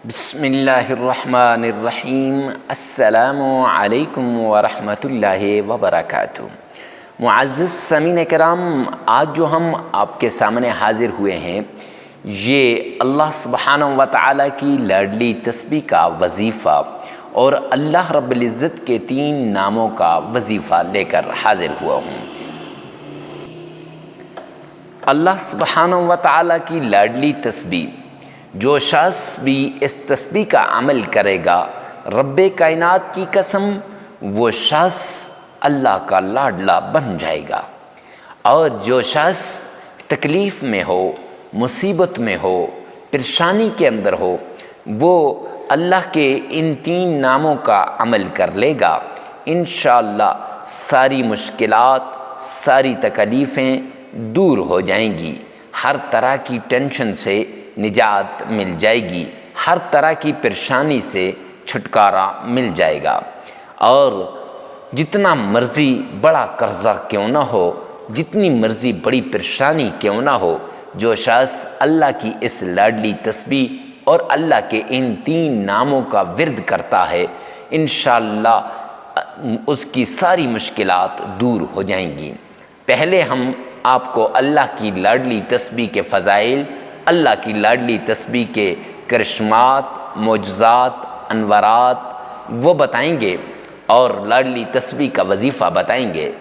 بسم اللہ الرحمن الرحیم۔ السلام علیکم ورحمۃ اللہ وبرکاتہ۔ معزز سامعین کرام، آج جو ہم آپ کے سامنے حاضر ہوئے ہیں یہ اللہ سبحانہ و تعالیٰ کی لاڈلی تسبیح کا وظیفہ اور اللہ رب العزت کے 3 ناموں کا وظیفہ لے کر حاضر ہوا ہوں۔ اللہ سبحانہ و تعالیٰ کی لاڈلی تسبیح، جو شخص بھی اس تسبیح کا عمل کرے گا، رب کائنات کی قسم وہ شخص اللہ کا لاڈلا بن جائے گا۔ اور جو شخص تکلیف میں ہو، مصیبت میں ہو، پریشانی کے اندر ہو، وہ اللہ کے ان 3 ناموں کا عمل کر لے گا، انشاءاللہ ساری مشکلات، ساری تکلیفیں دور ہو جائیں گی، ہر طرح کی ٹینشن سے نجات مل جائے گی، ہر طرح کی پریشانی سے چھٹکارا مل جائے گا۔ اور جتنا مرضی بڑا قرضہ کیوں نہ ہو، جتنی مرضی بڑی پریشانی کیوں نہ ہو، جو شخص اللہ کی اس لاڈلی تسبیح اور اللہ کے ان 3 ناموں کا ورد کرتا ہے، انشاءاللہ اس کی ساری مشکلات دور ہو جائیں گی۔ پہلے ہم آپ کو اللہ کی لاڈلی تسبیح کے فضائل، اللہ کی لاڈلی تسبیح کے کرشمات، معجزات، انوارات وہ بتائیں گے اور لاڈلی تسبیح کا وظیفہ بتائیں گے۔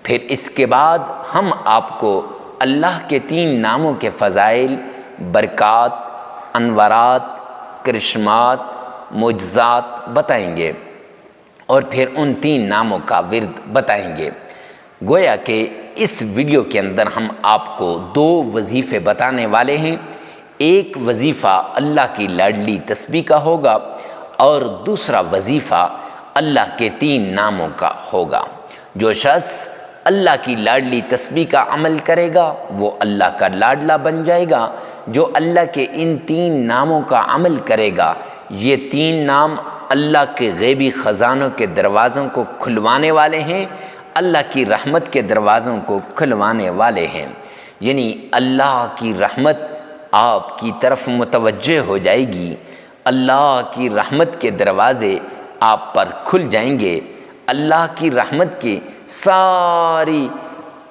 پھر اس کے بعد ہم آپ کو اللہ کے 3 ناموں کے فضائل، برکات، انوارات، کرشمات، معجزات بتائیں گے اور پھر ان 3 ناموں کا ورد بتائیں گے۔ گویا کہ اس ویڈیو کے اندر ہم آپ کو 2 وظیفے بتانے والے ہیں۔ ایک وظیفہ اللہ کی لاڈلی تسبیح کا ہوگا اور دوسرا وظیفہ اللہ کے 3 ناموں کا ہوگا۔ جو شخص اللہ کی لاڈلی تسبیح کا عمل کرے گا وہ اللہ کا لاڈلا بن جائے گا۔ جو اللہ کے ان 3 ناموں کا عمل کرے گا، یہ 3 نام اللہ کے غیبی خزانوں کے دروازوں کو کھلوانے والے ہیں، اللہ کی رحمت کے دروازوں کو کھلوانے والے ہیں۔ یعنی اللہ کی رحمت آپ کی طرف متوجہ ہو جائے گی، اللہ کی رحمت کے دروازے آپ پر کھل جائیں گے، اللہ کی رحمت کی ساری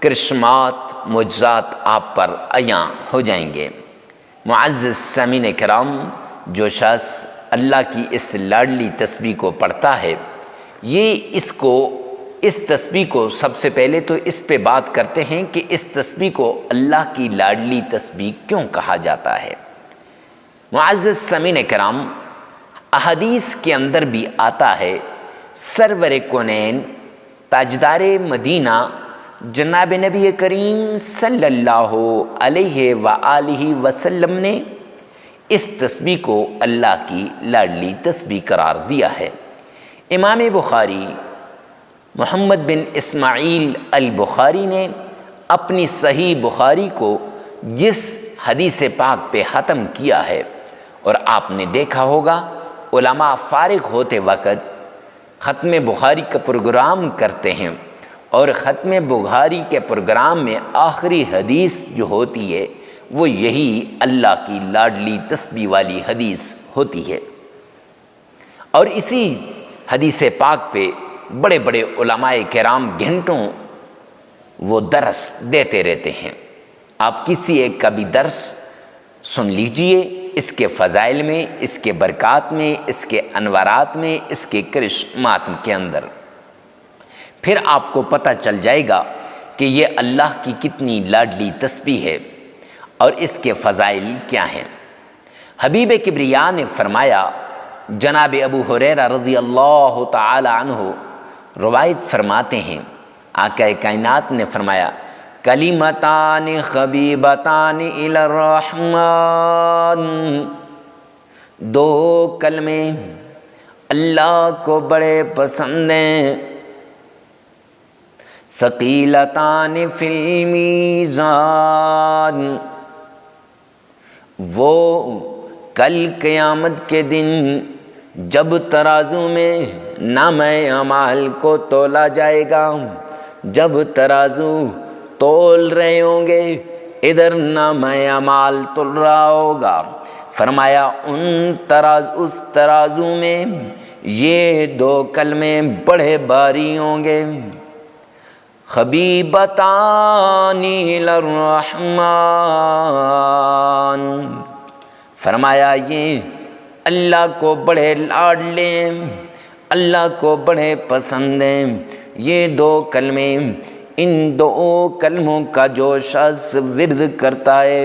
کرشمات، معجزات آپ پر عیاں ہو جائیں گے۔ معزز سامعین کرام، جو شخص اللہ کی اس لاڈلی تسبیح کو پڑھتا ہے، یہ اس تسبیح کو سب سے پہلے تو اس پہ بات کرتے ہیں کہ اس تسبیح کو اللہ کی لاڈلی تسبیح کیوں کہا جاتا ہے۔ معزز سامعین کرام، احادیث کے اندر بھی آتا ہے، سرور کونین تاجدار مدینہ جناب نبی کریم صلی اللہ علیہ وآلہ وسلم نے اس تسبیح کو اللہ کی لاڈلی تسبیح قرار دیا ہے۔ امام بخاری محمد بن اسماعیل البخاری نے اپنی صحیح بخاری کو جس حدیث پاک پہ ختم کیا ہے، اور آپ نے دیکھا ہوگا علماء فارغ ہوتے وقت ختم بخاری کا پروگرام کرتے ہیں، اور ختم بخاری کے پروگرام میں آخری حدیث جو ہوتی ہے وہ یہی اللہ کی لاڈلی تسبیح والی حدیث ہوتی ہے۔ اور اسی حدیث پاک پہ بڑے بڑے علماء کرام گھنٹوں وہ درس دیتے رہتے ہیں۔ آپ کسی ایک کا بھی درس سن لیجئے، اس کے فضائل میں، اس کے برکات میں، اس کے انوارات میں، اس کے کرشمات کے اندر، پھر آپ کو پتہ چل جائے گا کہ یہ اللہ کی کتنی لاڈلی تسبیح ہے اور اس کے فضائل کیا ہیں۔ حبیب کبریا نے فرمایا، جناب ابو ہریرہ رضی اللہ تعالی عنہ روایت فرماتے ہیں، آقا کائنات نے فرمایا، کلمتان خبیبتان الی الرحمن، 2 کلمے اللہ کو بڑے پسند ہیں، ثقیلتان فی المیزان، وہ کل قیامت کے دن جب ترازو میں نامہ اعمال کو تولا جائے گا، جب ترازو تول رہے ہوں گے، ادھر نامہ اعمال تل رہا ہوگا، فرمایا اس ترازو میں یہ دو کلمے بڑے بھاری ہوں گے، خبیبتان الی الرحمن، فرمایا یہ اللہ کو بڑے لاڈلے، اللہ کو بڑے پسند ہیں یہ دو کلمے۔ ان دو کلموں کا جو شخص ورد کرتا ہے،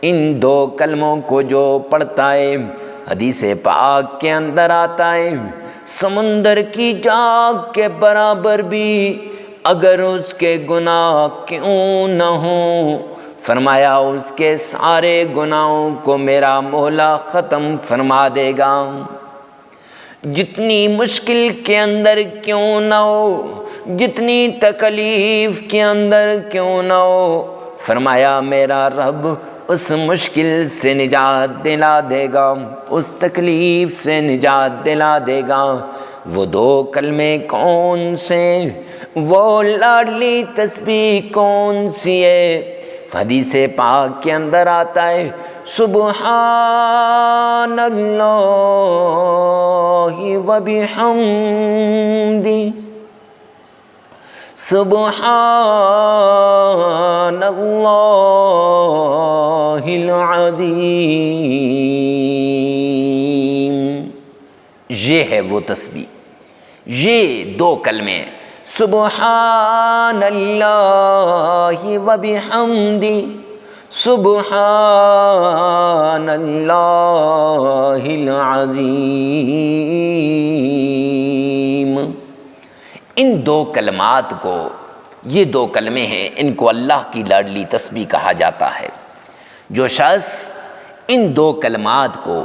ان دو کلموں کو جو پڑھتا ہے، حدیث پاک کے اندر آتا ہے سمندر کی جاگ کے برابر بھی اگر اس کے گناہ کیوں نہ ہوں، فرمایا اس کے سارے گناہوں کو میرا مولا ختم فرما دے گا۔ جتنی مشکل کے اندر کیوں نہ ہو، جتنی تکلیف کے اندر کیوں نہ ہو، فرمایا میرا رب اس مشکل سے نجات دلا دے گا، اس تکلیف سے نجات دلا دے گا۔ وہ دو کلمے کون سے، وہ لاڈلی تسبیح کون سی ہے؟ حدیث پاک کے اندر آتا ہے سبحان اللہ و بحمدہ، سبحان اللہ العظیم۔ یہ ہے وہ تسبیح، یہ دو کلمے سبحان اللہ و بحمدہ، سبحان اللہ العظیم۔ ان دو کلمات کو، یہ دو کلمے ہیں، ان کو اللہ کی لاڈلی تسبیح کہا جاتا ہے۔ جو شخص ان دو کلمات کو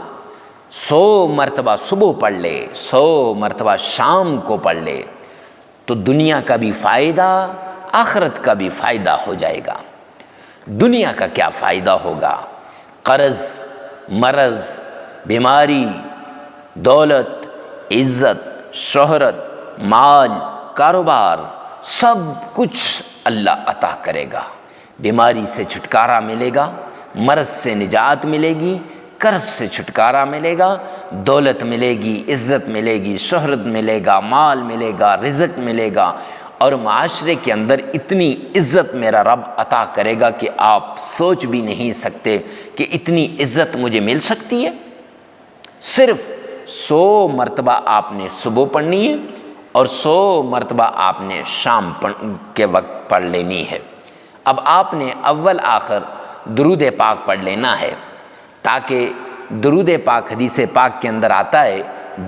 100 مرتبہ صبح پڑھ لے، 100 مرتبہ شام کو پڑھ لے، تو دنیا کا بھی فائدہ، آخرت کا بھی فائدہ ہو جائے گا۔ دنیا کا کیا فائدہ ہوگا؟ قرض، مرض، بیماری، دولت، عزت، شہرت، مال، کاروبار، سب کچھ اللہ عطا کرے گا۔ بیماری سے چھٹکارا ملے گا، مرض سے نجات ملے گی، قرض سے چھٹکارا ملے گا، دولت ملے گی، عزت ملے گی، شہرت ملے گا، مال ملے گا، رزق ملے گا، اور معاشرے کے اندر اتنی عزت میرا رب عطا کرے گا کہ آپ سوچ بھی نہیں سکتے کہ اتنی عزت مجھے مل سکتی ہے۔ صرف 100 مرتبہ آپ نے صبح پڑھنی ہے اور 100 مرتبہ آپ نے شام کے وقت پڑھ لینی ہے۔ اب آپ نے اول آخر درود پاک پڑھ لینا ہے، تاکہ درود پاک حدیث پاک کے اندر آتا ہے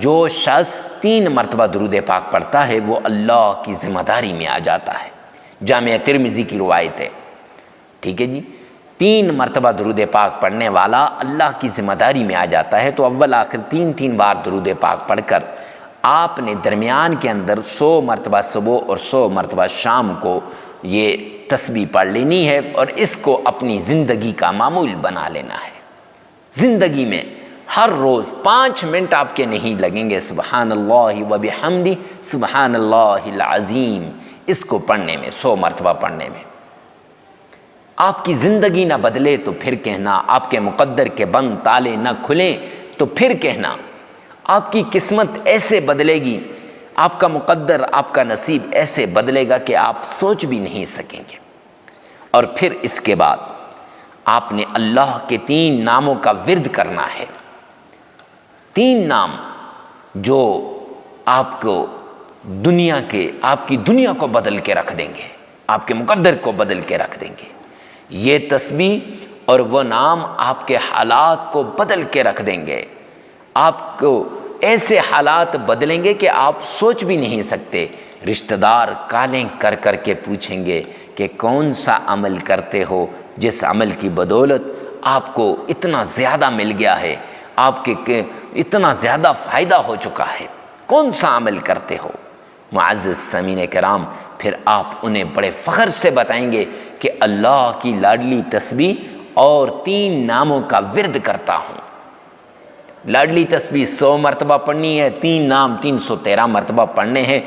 جو شخص 3 مرتبہ درود پاک پڑھتا ہے وہ اللہ کی ذمہ داری میں آ جاتا ہے۔ جامع ترمذی کی روایت ہے، ٹھیک ہے جی، 3 مرتبہ درود پاک پڑھنے والا اللہ کی ذمہ داری میں آ جاتا ہے۔ تو اول آخر 3 بار درود پاک پڑھ کر آپ نے درمیان کے اندر 100 مرتبہ صبح اور 100 مرتبہ شام کو یہ تسبیح پڑھ لینی ہے، اور اس کو اپنی زندگی کا معمول بنا لینا ہے۔ زندگی میں ہر روز 5 منٹ آپ کے نہیں لگیں گے سبحان اللہ و بحمدہ سبحان اللہ العظیم، اس کو پڑھنے میں، 100 مرتبہ پڑھنے میں۔ آپ کی زندگی نہ بدلے تو پھر کہنا، آپ کے مقدر کے بند تالے نہ کھلیں تو پھر کہنا، آپ کی قسمت ایسے بدلے گی، آپ کا مقدر، آپ کا نصیب ایسے بدلے گا کہ آپ سوچ بھی نہیں سکیں گے۔ اور پھر اس کے بعد آپ نے اللہ کے 3 ناموں کا ورد کرنا ہے، 3 نام جو آپ کو آپ کی دنیا کو بدل کے رکھ دیں گے، آپ کے مقدر کو بدل کے رکھ دیں گے۔ یہ تسبیح اور وہ نام آپ کے حالات کو بدل کے رکھ دیں گے، آپ کو ایسے حالات بدلیں گے کہ آپ سوچ بھی نہیں سکتے۔ رشتہ دار کالیں کر کر کے پوچھیں گے کہ کون سا عمل کرتے ہو جس عمل کی بدولت آپ کو اتنا زیادہ مل گیا ہے، آپ کے اتنا زیادہ فائدہ ہو چکا ہے، کون سا عمل کرتے ہو؟ معزز سامعین کرام، پھر آپ انہیں بڑے فخر سے بتائیں گے کہ اللہ کی لاڈلی تسبیح اور 3 ناموں کا ورد کرتا ہوں۔ لاڈلی تسبیح 100 مرتبہ پڑھنی ہے، 3 نام 313 مرتبہ پڑھنے ہیں۔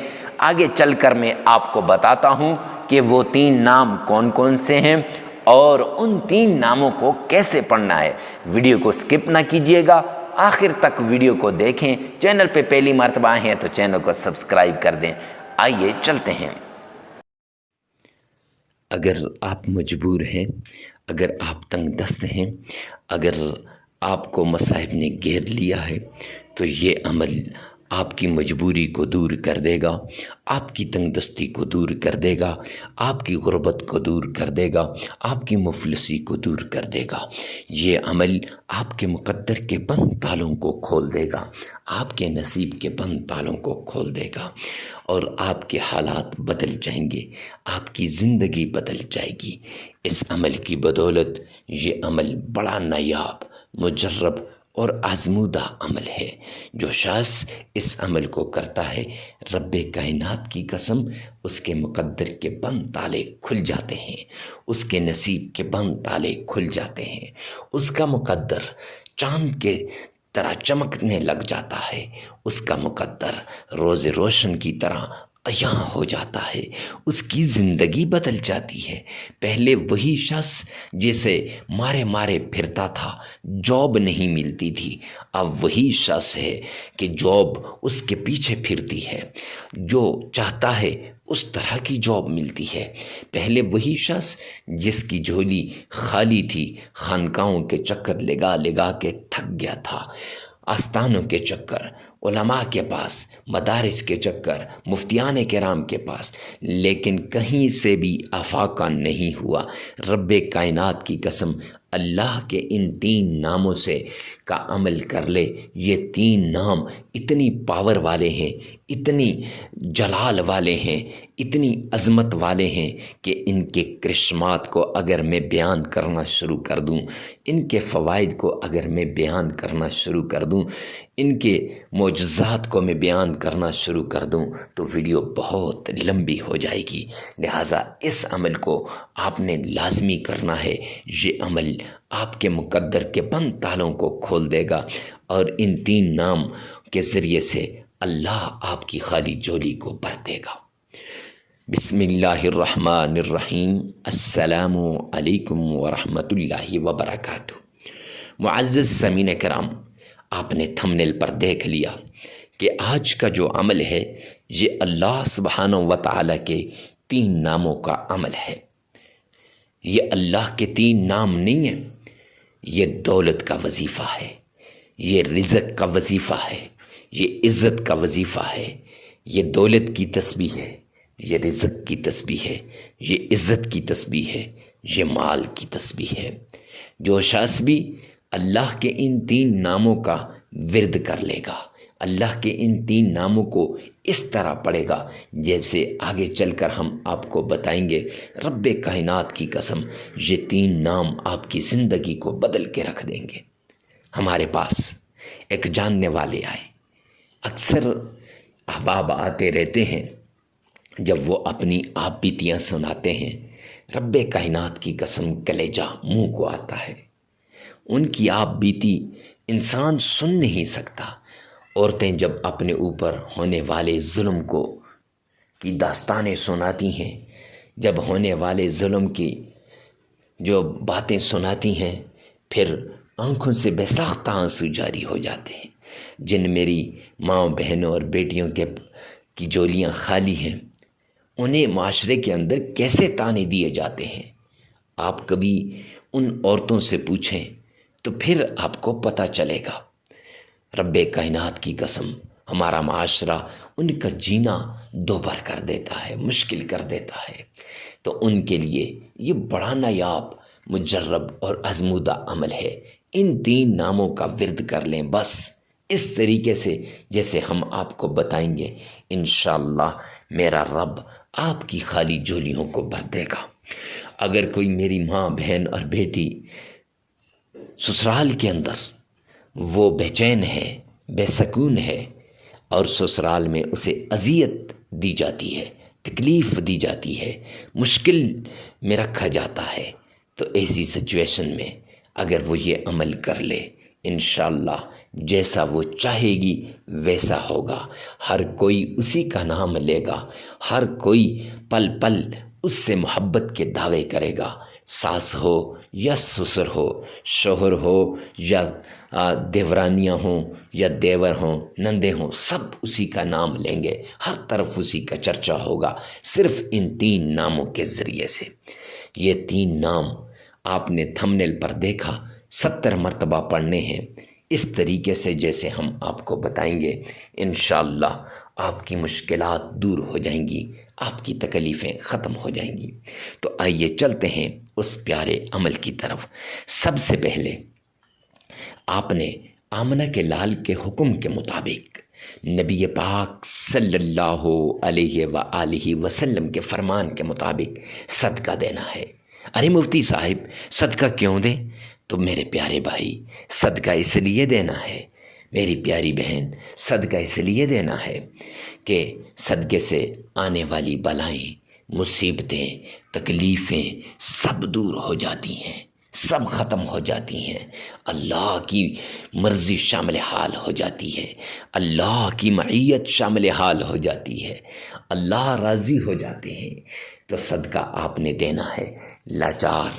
آگے چل کر میں آپ کو بتاتا ہوں کہ وہ 3 نام کون کون سے ہیں اور ان 3 ناموں کو کیسے پڑھنا ہے۔ ویڈیو کو سکپ نہ کیجیے گا، آخر تک ویڈیو کو دیکھیں۔ چینل پہ پہلی مرتبہ آئے ہیں تو چینل کو سبسکرائب کر دیں۔ آئیے چلتے ہیں۔ اگر آپ مجبور ہیں، اگر آپ تنگ دست ہیں، اگر آپ کو مصائب نے گھیر لیا ہے تو یہ عمل آپ کی مجبوری کو دور کر دے گا، آپ کی تنگ دستی کو دور کر دے گا، آپ کی غربت کو دور کر دے گا، آپ کی مفلسی کو دور کر دے گا۔ یہ عمل آپ کے مقدر کے بند تالوں کو کھول دے گا، آپ کے نصیب کے بند تالوں کو کھول دے گا، اور آپ کے حالات بدل جائیں گے، آپ کی زندگی بدل جائے گی۔ اس عمل کی بدولت یہ عمل بڑا نایاب، مجرب اور آزمودہ عمل ہے۔ جو شخص اس عمل کو کرتا ہے، رب کائنات کی قسم، اس کے مقدر کے بند تالے کھل جاتے ہیں، اس کے نصیب کے بند تالے کھل جاتے ہیں، اس کا مقدر چاند کے طرح چمکنے لگ جاتا ہے، اس کا مقدر روز روشن کی طرح یہاں ہو جاتا ہے، اس کی زندگی بدل جاتی ہے۔ پہلے وہی شخص جیسے مارے مارے پھرتا تھا، جاب نہیں ملتی تھی، اب وہی شخص ہے کہ جاب اس کے پیچھے پھرتی ہے، جو چاہتا ہے اس طرح کی جاب ملتی ہے۔ پہلے وہی شخص جس کی جھولی خالی تھی، خانقاہوں کے چکر لگا لگا کے تھک گیا تھا، آستانوں کے چکر، علماء کے پاس، مدارس کے چکر، مفتیان کرام کے پاس، لیکن کہیں سے بھی افاقہ نہیں ہوا۔ رب کائنات کی قسم، اللہ کے ان 3 ناموں سے کا عمل کر لے۔ یہ 3 نام اتنی پاور والے ہیں، اتنی جلال والے ہیں، اتنی عظمت والے ہیں کہ ان کے کرشمات کو اگر میں بیان کرنا شروع کر دوں، ان کے فوائد کو اگر میں بیان کرنا شروع کر دوں، ان کے معجزات کو میں بیان کرنا شروع کر دوں تو ویڈیو بہت لمبی ہو جائے گی۔ لہٰذا اس عمل کو آپ نے لازمی کرنا ہے۔ یہ عمل آپ کے مقدر کے بند تالوں کو کھول دے گا، اور ان 3 نام کے ذریعے سے اللہ آپ کی خالی جولی کو بھر دے گا۔ بسم اللہ الرحمن الرحیم۔ السلام علیکم ورحمۃ اللہ وبرکاتہ۔ معزز سامعین کرام، آپ نے تھمبنیل پر دیکھ لیا کہ آج کا جو عمل ہے یہ اللہ سبحانہ و تعالیٰ کے 3 ناموں کا عمل ہے۔ یہ اللہ کے 3 نام نہیں ہیں، یہ دولت کا وظیفہ ہے، یہ رزق کا وظیفہ ہے، یہ عزت کا وظیفہ ہے، یہ دولت کی تسبیح ہے، یہ رزق کی تسبیح ہے، یہ عزت کی تسبیح ہے، یہ مال کی تسبیح ہے۔ جو شخص بھی اللہ کے ان 3 ناموں کا ورد کر لے گا، اللہ کے ان 3 ناموں کو اس طرح پڑھے گا جیسے آگے چل کر ہم آپ کو بتائیں گے، رب کائنات کی قسم یہ 3 نام آپ کی زندگی کو بدل کے رکھ دیں گے۔ ہمارے پاس ایک جاننے والے آئے، اکثر احباب آتے رہتے ہیں، جب وہ اپنی آپ بیتیاں سناتے ہیں، رب کائنات کی قسم کلیجہ منہ کو آتا ہے۔ ان کی آپ بیتی انسان سن نہیں سکتا۔ عورتیں جب اپنے اوپر ہونے والے ظلم کی داستانیں سناتی ہیں، جب ہونے والے ظلم کی جو باتیں سناتی ہیں، پھر آنکھوں سے بے ساختہ آنسو جاری ہو جاتے ہیں۔ جن میری ماں بہنوں اور بیٹیوں کی جولیاں خالی ہیں، انہیں معاشرے کے اندر کیسے تانے دیے جاتے ہیں، آپ کبھی ان عورتوں سے پوچھیں تو پھر آپ کو پتہ چلے گا۔ رب کائنات کی قسم ہمارا معاشرہ ان کا جینا دوبھر کر دیتا ہے، مشکل کر دیتا ہے۔ تو ان کے لیے یہ بڑا نایاب، مجرب اور آزمودہ عمل ہے۔ ان 3 ناموں کا ورد کر لیں، بس اس طریقے سے جیسے ہم آپ کو بتائیں گے، انشاءاللہ میرا رب آپ کی خالی جھولیوں کو بھر دے گا۔ اگر کوئی میری ماں بہن اور بیٹی سسرال کے اندر وہ بے چین ہے، بے سکون ہے، اور سسرال میں اسے اذیت دی جاتی ہے، تکلیف دی جاتی ہے، مشکل میں رکھا جاتا ہے، تو ایسی سچویشن میں اگر وہ یہ عمل کر لے، انشاءاللہ جیسا وہ چاہے گی ویسا ہوگا۔ ہر کوئی اسی کا نام لے گا، ہر کوئی پل پل اس سے محبت کے دعوے کرے گا، ساس ہو یا سسر ہو، شوہر ہو یا دیورانیاں ہوں یا دیور ہوں، نندے ہوں، سب اسی کا نام لیں گے، ہر طرف اسی کا چرچا ہوگا، صرف ان 3 ناموں کے ذریعے سے۔ یہ 3 نام آپ نے تھمبنیل پر دیکھا، 70 مرتبہ پڑھنے ہیں، اس طریقے سے جیسے ہم آپ کو بتائیں گے، انشاءاللہ آپ کی مشکلات دور ہو جائیں گی، آپ کی تکلیفیں ختم ہو جائیں گی۔ تو آئیے چلتے ہیں اس پیارے عمل کی طرف۔ سب سے پہلے آپ نے آمنہ کے لال کے حکم کے مطابق، نبی پاک صلی اللہ علیہ وآلہ وسلم کے فرمان کے مطابق صدقہ دینا ہے۔ ارے مفتی صاحب صدقہ کیوں دیں؟ تو میرے پیارے بھائی، صدقہ اس لیے دینا ہے، میری پیاری بہن، صدقہ اس لیے دینا ہے کہ صدقے سے آنے والی بلائیں، مصیبتیں، تکلیفیں سب دور ہو جاتی ہیں، سب ختم ہو جاتی ہیں، اللہ کی مرضی شامل حال ہو جاتی ہے، اللہ کی معیت شامل حال ہو جاتی ہے، اللہ راضی ہو جاتے ہیں۔ تو صدقہ آپ نے دینا ہے لاچار،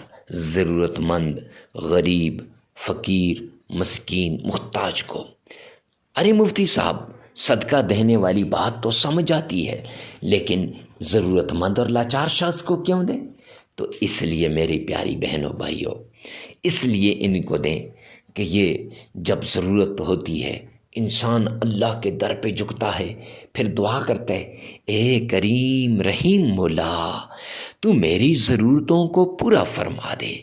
ضرورت مند، غریب، فقیر، مسکین، محتاج کو۔ ارے مفتی صاحب صدقہ دینے والی بات تو سمجھ آتی ہے، لیکن ضرورت مند اور لاچار شخص کو کیوں دیں؟ تو اس لیے میری پیاری بہنوں بھائیوں، اس لیے ان کو دیں کہ یہ جب ضرورت ہوتی ہے انسان اللہ کے در پہ جھکتا ہے، پھر دعا کرتا ہے، اے کریم رحیم مولا تو میری ضرورتوں کو پورا فرما دے۔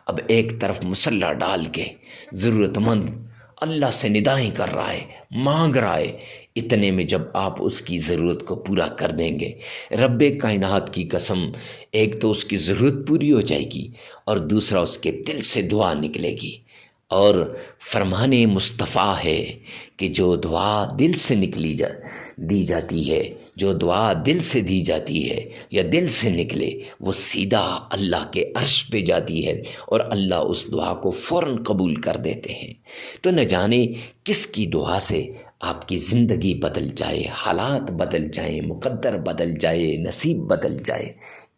اب ایک طرف مسلح ڈال کے ضرورت مند اللہ سے ندائیں کر رہا ہے، مانگ رہا ہے، اتنے میں جب آپ اس کی ضرورت کو پورا کر دیں گے، رب کائنات کی قسم، ایک تو اس کی ضرورت پوری ہو جائے گی اور دوسرا اس کے دل سے دعا نکلے گی۔ اور فرمان مصطفیٰ ہے کہ جو دعا دل سے دی جاتی ہے، جو دعا دل سے دی جاتی ہے یا دل سے نکلے، وہ سیدھا اللہ کے عرش پہ جاتی ہے اور اللہ اس دعا کو فوراً قبول کر دیتے ہیں۔ تو نہ جانے کس کی دعا سے آپ کی زندگی بدل جائے، حالات بدل جائیں، مقدر بدل جائے، نصیب بدل جائے۔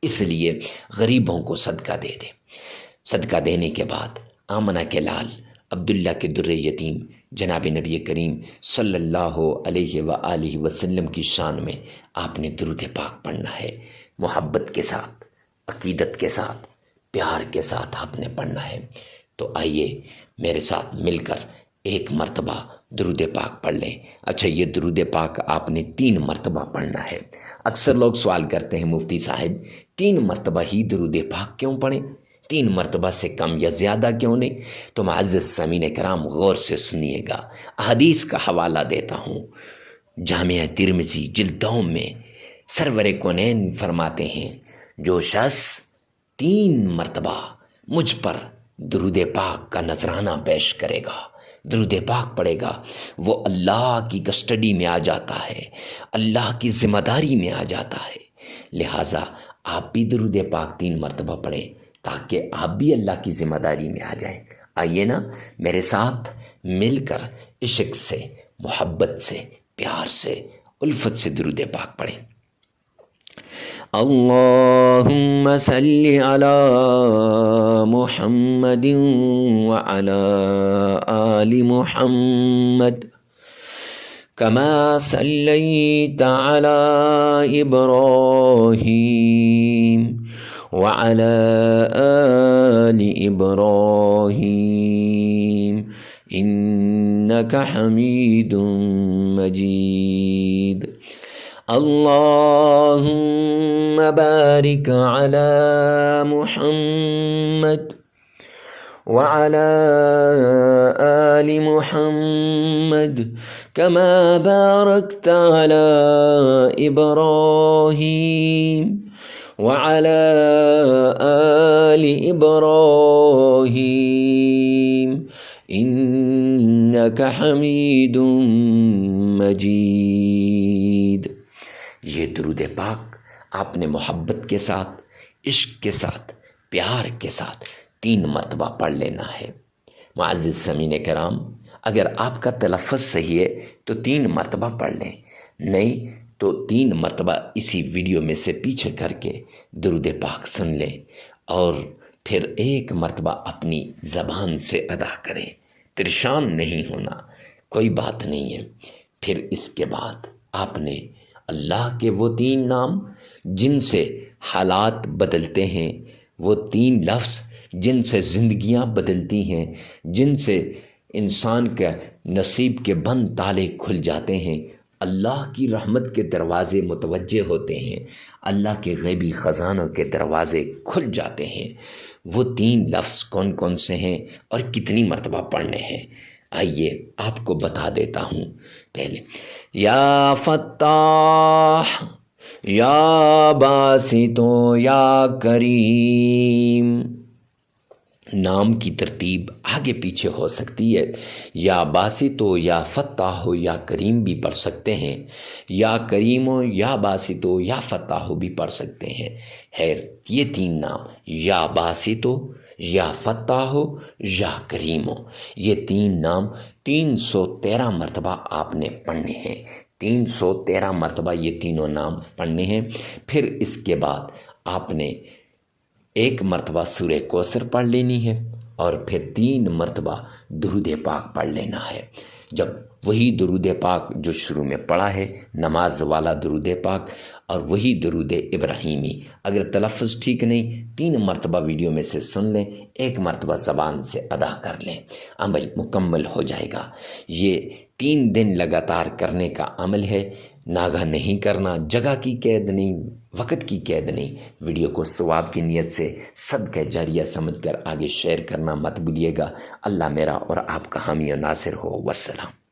اس لیے غریبوں کو صدقہ دے دیں۔ صدقہ دینے کے بعد آمنہ کے لال عبداللہ کے در یتیم جناب نبی کریم صلی اللہ علیہ وآلہ وسلم کی شان میں آپ نے درود پاک پڑھنا ہے، محبت کے ساتھ، عقیدت کے ساتھ، پیار کے ساتھ آپ نے پڑھنا ہے۔ تو آئیے میرے ساتھ مل کر 1 مرتبہ درود پاک پڑھ لیں۔ اچھا، یہ درود پاک آپ نے 3 مرتبہ پڑھنا ہے۔ اکثر لوگ سوال کرتے ہیں مفتی صاحب 3 مرتبہ ہی درود پاک کیوں پڑھیں، 3 مرتبہ سے کم یا زیادہ کیوں نہیں؟ تو معزز سامعین کرام غور سے سنیے گا، حدیث کا حوالہ دیتا ہوں۔ جامعہ ترمذی جلد 2 میں سرور کونین فرماتے ہیں، جو شخص 3 مرتبہ مجھ پر درود پاک کا نذرانہ پیش کرے گا، درود پاک پڑھے گا، وہ اللہ کی کسٹڈی میں آ جاتا ہے، اللہ کی ذمہ داری میں آ جاتا ہے۔ لہٰذا آپ بھی درود پاک 3 مرتبہ پڑھیں تاکہ آپ بھی اللہ کی ذمہ داری میں آ جائیں۔ آئیے نا میرے ساتھ مل کر عشق سے، محبت سے، پیار سے، الفت سے درود پاک پڑھیں۔ اللہم صلی علی محمد وعلی آل محمد کما صلیت علی ابراہیم وعلى آل إبراهيم إنك حميد مجيد اللهم بارك على محمد وعلى آل محمد كما باركت على إبراهيم وعلى آل إبراهيم إنك حميد مجيد۔ یہ درود پاک آپ نے محبت کے ساتھ، عشق کے ساتھ، پیار کے ساتھ 3 مرتبہ پڑھ لینا ہے۔ معزز سامعین کرام، اگر آپ کا تلفظ صحیح ہے تو 3 مرتبہ پڑھ لیں، نہیں تو 3 مرتبہ اسی ویڈیو میں سے پیچھے کر کے درود پاک سن لیں اور پھر ایک مرتبہ اپنی زبان سے ادا کریں، پریشان نہیں ہونا، کوئی بات نہیں ہے۔ پھر اس کے بعد آپ نے اللہ کے وہ 3 نام جن سے حالات بدلتے ہیں، وہ 3 لفظ جن سے زندگیاں بدلتی ہیں، جن سے انسان کے نصیب کے بند تالے کھل جاتے ہیں، اللہ کی رحمت کے دروازے متوجہ ہوتے ہیں، اللہ کے غیبی خزانوں کے دروازے کھل جاتے ہیں، وہ 3 لفظ کون کون سے ہیں اور کتنی مرتبہ پڑھنے ہیں؟ آئیے آپ کو بتا دیتا ہوں۔ پہلے یا فتاح، یا باسطو، یا کریم۔ نام کی ترتیب آگے پیچھے ہو سکتی ہے، یا باسطو، یا فتاح ہو، یا کریم بھی پڑھ سکتے ہیں، یا کریم ہو، یا باسطو، یا فتاح ہو بھی پڑھ سکتے ہیں۔ خیر، یہ 3 نام یا باسطو، یا فتاح ہو، یا کریم ہو، یہ 3 نام 313 مرتبہ آپ نے پڑھنے ہیں، 313 مرتبہ یہ تینوں نام پڑھنے ہیں۔ پھر اس کے بعد آپ نے 1 مرتبہ سورہ کوثر پڑھ لینی ہے، اور پھر 3 مرتبہ درود پاک پڑھ لینا ہے۔ جب وہی درود پاک جو شروع میں پڑھا ہے، نماز والا درود پاک، اور وہی درود ابراہیمی، اگر تلفظ ٹھیک نہیں 3 مرتبہ ویڈیو میں سے سن لیں، 1 مرتبہ زبان سے ادا کر لیں، عمل مکمل ہو جائے گا۔ یہ 3 دن لگاتار کرنے کا عمل ہے، ناگہ نہیں کرنا، جگہ کی قید نہیں، وقت کی قید نہیں۔ ویڈیو کو ثواب کی نیت سے صدقہ جاریہ سمجھ کر آگے شیئر کرنا مت بھولیے گا۔ اللہ میرا اور آپ کا حامی و ناصر ہو۔ والسلام۔